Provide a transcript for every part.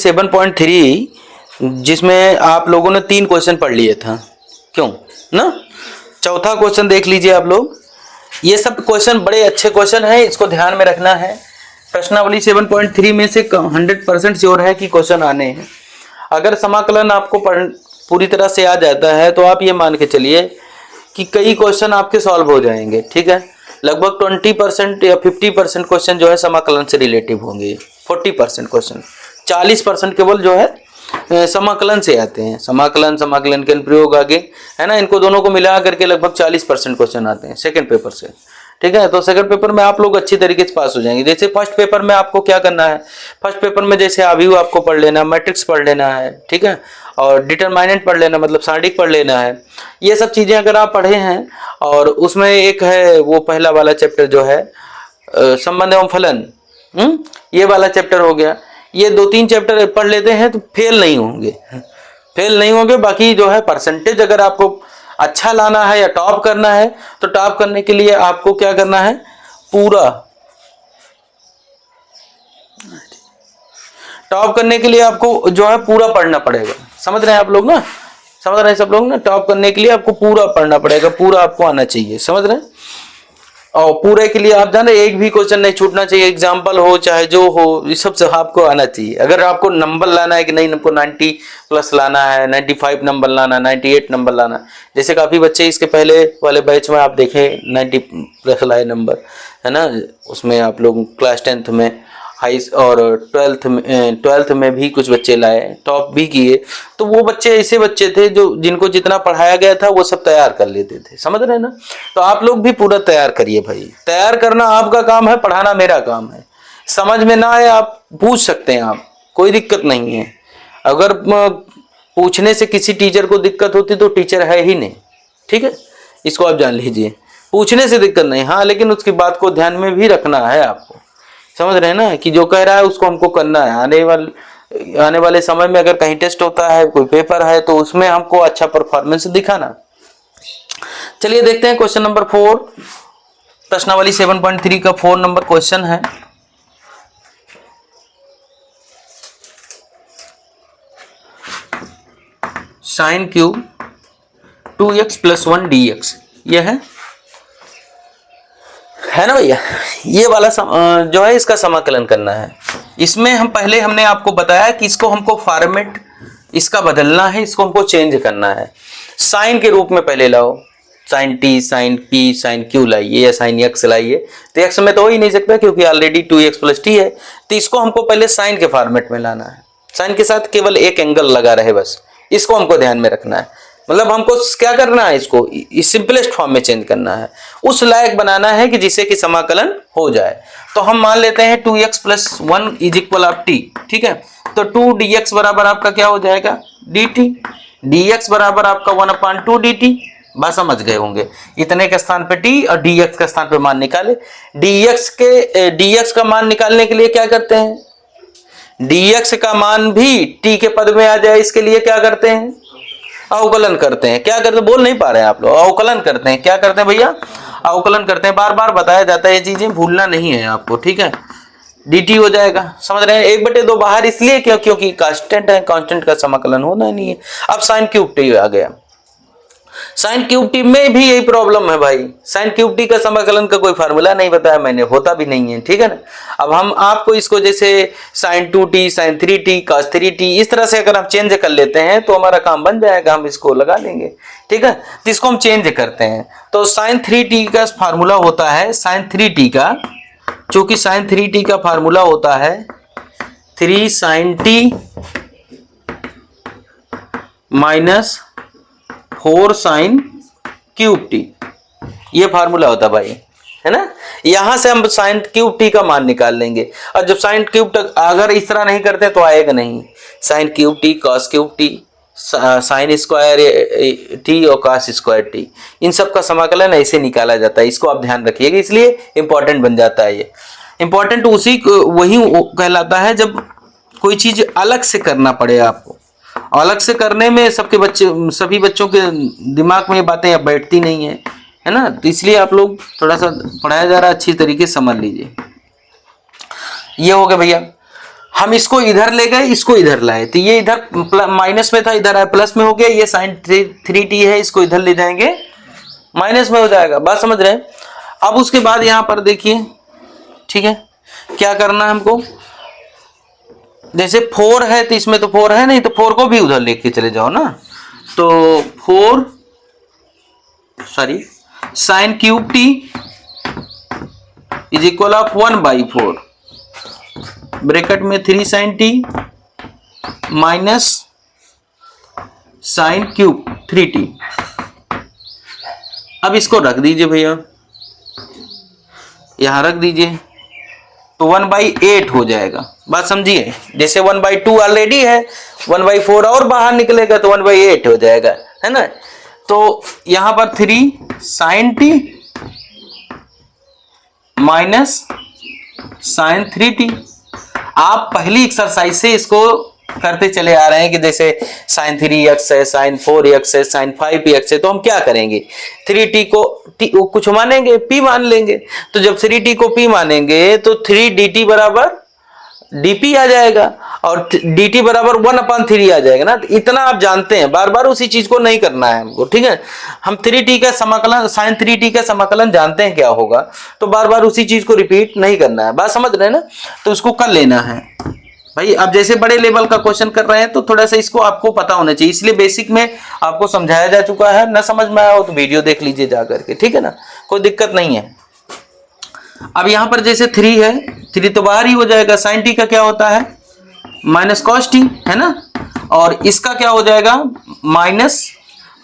7.3 जिसमें आप लोगों ने 3 क्वेश्चन पढ़ लिए था, क्यों ना? चौथा क्वेश्चन देख लीजिए आप लोग। ये सब क्वेश्चन बड़े अच्छे क्वेश्चन हैं, इसको ध्यान में रखना है। प्रश्नावली 7.3 में से 100% श्योर है कि क्वेश्चन आने हैं। अगर समाकलन आपको पूरी तरह से आ जाता है तो आप ये मान के चलिए कि कई क्वेश्चन आपके सॉल्व हो जाएंगे, ठीक है। लगभग 20% या 50% क्वेश्चन जो है समाकलन से रिलेटिव होंगे। 40% क्वेश्चन, 40% केवल जो है समाकलन से आते हैं। समाकलन के अनुप्रयोग आगे है ना, इनको दोनों को मिला करके लगभग 40% क्वेश्चन आते हैं सेकंड पेपर से, ठीक है। तो सेकंड पेपर में आप लोग अच्छी तरीके से पास हो जाएंगे। जैसे फर्स्ट पेपर में आपको क्या करना है, फर्स्ट पेपर में जैसे अभिव्यक्ति आपको पढ़ लेना, मैट्रिक्स पढ़ लेना है, ठीक है, और डिटरमाइनेंट पढ़ लेना, मतलब सारणिक पढ़ लेना है। ये सब चीजें अगर आप पढ़े हैं, और उसमें एक है वो पहला वाला चैप्टर जो है संबंध एवं फलन, ये वाला चैप्टर हो गया। ये 2-3 चैप्टर पढ़ लेते हैं तो फेल नहीं होंगे। बाकी जो है परसेंटेज अगर आपको अच्छा लाना है या टॉप करना है तो टॉप करने के लिए आपको क्या करना है, टॉप करने के लिए आपको जो है पूरा पढ़ना पड़ेगा। समझ रहे हैं आप लोग ना, समझ रहे हैं सब लोग ना? टॉप करने के लिए आपको पूरा पढ़ना पड़ेगा, पूरा आपको आना चाहिए, समझ रहे हैं। और पूरे के लिए आप जाने एक भी क्वेश्चन नहीं छूटना चाहिए, एग्जाम्पल हो चाहे जो हो, इस सब से आपको आना चाहिए। अगर आपको नंबर लाना है कि नहीं, हमको 90+ लाना है, 95 नंबर लाना, 98 नंबर लाना, जैसे काफ़ी बच्चे इसके पहले वाले बैच में आप देखें 90+ लाए नंबर, है ना। उसमें आप लोग क्लास 10th में हाई और 12th में भी कुछ बच्चे लाए, टॉप भी किए। तो वो बच्चे ऐसे बच्चे थे जो जिनको जितना पढ़ाया गया था वो सब तैयार कर लेते थे, समझ रहे हैं ना। तो आप लोग भी पूरा तैयार करिए भाई। तैयार करना आपका काम है, पढ़ाना मेरा काम है। समझ में ना आए आप पूछ सकते हैं, आप कोई दिक्कत नहीं है। अगर पूछने से किसी टीचर को दिक्कत होती तो टीचर है ही नहीं, ठीक है, इसको आप जान लीजिए। पूछने से दिक्कत नहीं, हाँ, लेकिन उसकी बात को ध्यान में भी रखना है आपको, समझ रहे हैं ना, कि जो कह रहा है उसको हमको करना है। आने वाले समय में अगर कहीं टेस्ट होता है, कोई पेपर है, तो उसमें हमको अच्छा परफॉर्मेंस दिखाना। चलिए देखते हैं क्वेश्चन नंबर 4, प्रश्नावली 7.3 का 4 नंबर क्वेश्चन है। साइन क्यूब 2x + 1 dx, यह है ना भैया। ये वाला जो है इसका समाकलन करना है। इसमें हमने आपको बताया कि इसको हमको फॉर्मेट इसका बदलना है, इसको हमको चेंज करना है। साइन के रूप में पहले लाओ, sine t, sine p, sine q लाइए, या साइन x लाइए। तो x में तो हो ही नहीं सकता क्योंकि ऑलरेडी 2x + t है। तो इसको हमको पहले साइन के फॉर्मेट में लाना है। साइन के साथ केवल एक एंगल लगा रहे, बस इसको हमको ध्यान में रखना है। मतलब हमको क्या करना है, इसको इस सिंपलेस्ट फॉर्म में चेंज करना है, उस लायक बनाना है कि जिससे कि समाकलन हो जाए। तो हम मान लेते हैं 2x + 1 = t, ठीक है। तो 2 dx बराबर आपका क्या हो जाएगा, dt। dx बराबर आपका 1/2 dt। बात समझ गए होंगे। इतने के स्थान पे t और dx के स्थान पे मान निकाले। dx का मान निकालने के लिए क्या करते हैं, dx का मान भी t के पद में आ जाए, इसके लिए क्या करते हैं, अवकलन करते हैं। क्या करते हैं, बोल नहीं पा रहे हैं आप लोग, अवकलन करते हैं। क्या करते हैं भैया, अवकलन करते हैं। बार बार बताया जाता है, ये चीजें भूलना नहीं है आपको, ठीक है। dt हो जाएगा, समझ रहे हैं। 1/2 बाहर इसलिए क्योंकि कांस्टेंट है, कांस्टेंट का समाकलन होना नहीं है। अब साइन क्यूब टी आ गया। साइन क्यूब टी में भी यही प्रॉब्लम है भाई। साइन क्यूब टी का समाकलन का कोई फार्मूला नहीं बताया मैंने, होता भी नहीं है, ठीक है ना। अब हम आपको इसको जैसे sign 2t, sign 3t, cos 3t, इस तरह से अगर हम चेंज कर लेते हैं तो हमारा काम बन जाएगा, हम इसको लगा लेंगे, ठीक है। तो इसको हम चेंज करते हैं। तो साइन 3t का फार्मूला होता है, साइन 3t का, चूंकि साइन 3t का फार्मूला होता है 3 sin t - 4 sin cube T, ये फार्मूला होता भाई, है ना। यहां से हम साइन क्यूब टी का मान निकाल लेंगे। और जब साइन क्यूब तक अगर इस तरह नहीं करते तो आएगा नहीं। Sign cube T, cos cube T, sine square T और कॉस स्क्वायर टी, इन सब का समाकलन ऐसे निकाला जाता है। इसको आप ध्यान रखिएगा, इसलिए इंपॉर्टेंट बन जाता है। ये इंपॉर्टेंट वही कहलाता है जब कोई चीज अलग से करना पड़े आपको। अलग से करने में सभी बच्चों के दिमाग में ये बातें अब बैठती नहीं है ना। तो इसलिए आप लोग थोड़ा सा पढ़ाया जा रहा है, अच्छी तरीके से समझ लीजिए। ये हो गया भैया। हम इसको इधर ले गए, इसको इधर लाए, तो ये इधर माइनस में था, इधर आया प्लस में हो गया। ये साइन 3t है, इसको इधर ले जाएंगे माइनस में हो जाएगा। बात समझ रहे हैं? अब उसके बाद यहां पर देखिए, ठीक है, क्या करना है हमको, जैसे 4 है तो इसमें तो 4 है नहीं, तो 4 को भी उधर लेके चले जाओ ना। तो 4 sine cube t is equal of 1/4 bracket में 3 sine t minus sine cube 3t। अब इसको रख दीजिए भैया, यहां रख दीजिए, तो 1/8 हो जाएगा। बात समझिए? जैसे 1/2 ऑलरेडी है, 1/4 और बाहर निकलेगा तो 1/8 हो जाएगा, है ना। तो यहां पर 3 sine t minus sign 3t। आप पहली एक्सरसाइज से इसको करते चले आ रहे हैं कि जैसे साइन 3x है, साइन 4x है, साइन 5x है, तो हम क्या करेंगे, 3t को कुछ मानेंगे, p मान लेंगे। तो जब 3t को p मानेंगे तो 3dt बराबर dp आ जाएगा, और dt बराबर 1/3 आ जाएगा ना। तो इतना आप जानते हैं, बार बार उसी चीज को नहीं करना है हमको, ठीक है। हम 3t का समाकलन, साइन 3t का समाकलन जानते हैं क्या होगा, तो बार बार उसी चीज को रिपीट नहीं करना है। बात समझ रहे हैं ना? तो उसको कर लेना है भाई। अब जैसे बड़े लेवल का क्वेश्चन कर रहे हैं तो थोड़ा सा इसको आपको पता होना चाहिए, इसलिए बेसिक में आपको समझाया जा चुका है। ना समझ में आया हो तो वीडियो देख लीजिए जा करके, ठीक है ना, कोई दिक्कत नहीं है। अब यहां पर जैसे 3 है, 3 तो बाहर ही हो जाएगा। साइन टी का क्या होता है, माइनस कॉस टी, है ना। और इसका क्या हो जाएगा, माइनस,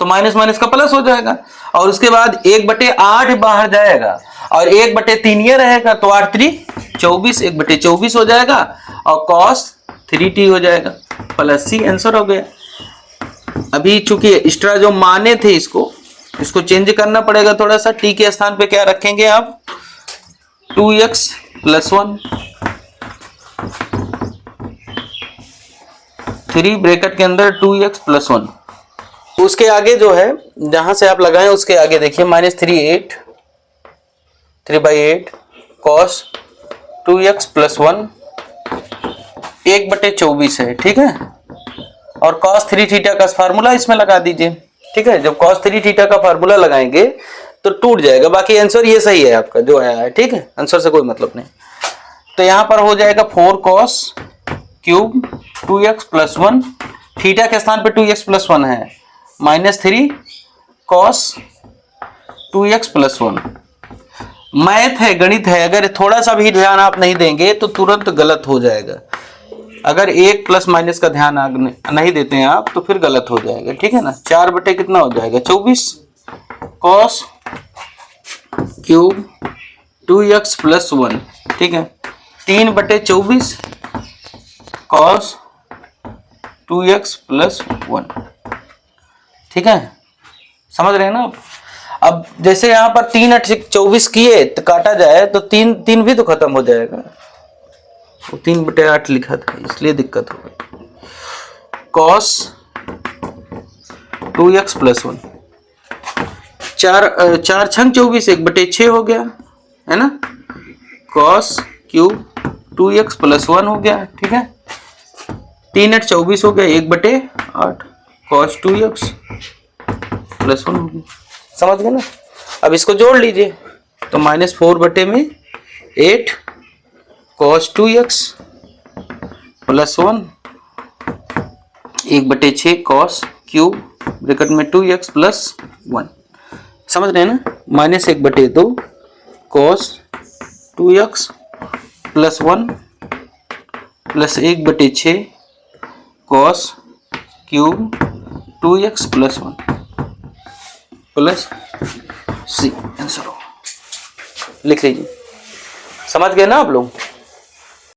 तो माइनस माइनस का प्लस हो जाएगा। और उसके बाद 1/8 बाहर जाएगा, और 1/3 ये रहेगा, तो 8 3 24, 1/24 हो जाएगा, और cos 3t हो जाएगा, प्लस c। आंसर हो गया। अभी चूंकि एक्स्ट्रा जो माने थे इसको चेंज करना पड़ेगा थोड़ा सा। t के स्थान पे क्या रखेंगे आप, 2x + 1, 3 ब्रैकेट के अंदर 2x + 1। उसके आगे जो है, जहां से आप लगाएं उसके आगे देखिए, -3 3/8 cos 2x + 1 1/24 है, ठीक है। और cos 3θ का फार्मूला इसमें लगा दीजिए, ठीक है। जब cos 3θ का फार्मूला लगाएंगे तो टूट जाएगा। बाकी आंसर ये सही है आपका जो आया है, ठीक है, आंसर से कोई मतलब नहीं। तो यहां पर हो जाएगा 4 cos क्यूब 2x + 1, थीटा के स्थान पे 2x + 1 है, -3 cos 2x + 1। मैथ है, गणित है, अगर थोड़ा सा भी ध्यान आप नहीं देंगे तो तुरंत गलत हो जाएगा। अगर एक प्लस माइनस का ध्यान नहीं देते हैं आप तो फिर गलत हो जाएगा, ठीक है ना। 4 कितना हो जाएगा, 24 cos क्यूब 2x + 1, ठीक है। 3/24 cos 2x + 1, ठीक है। समझ रहे हैं ना आप? अब जैसे यहां पर 3 8 24 किए तो काटा जाए तो 3 भी तो खत्म हो जाएगा। वो 3/8 लिखा था इसलिए दिक्कत हो गई। cos 2x + 1, 4 छंग 24, 1/6 हो गया, है ना। cos क्यूब 2x + 1 हो गया, ठीक है। 3 8 24 हो गया, 1/8 cos 2x + 1 हो गया। समझ गए ना? अब इसको जोड़ लीजिए तो -4/8 cos 2x + 1 1/6 cos cube bracket में 2x + 1। समझ रहे हैं ना? -1/2 cos 2x + 1 + 1/6 cos cube 2x + 1 plus c। Answer हो, लिख लीजिए। समझ गए ना आप लोग?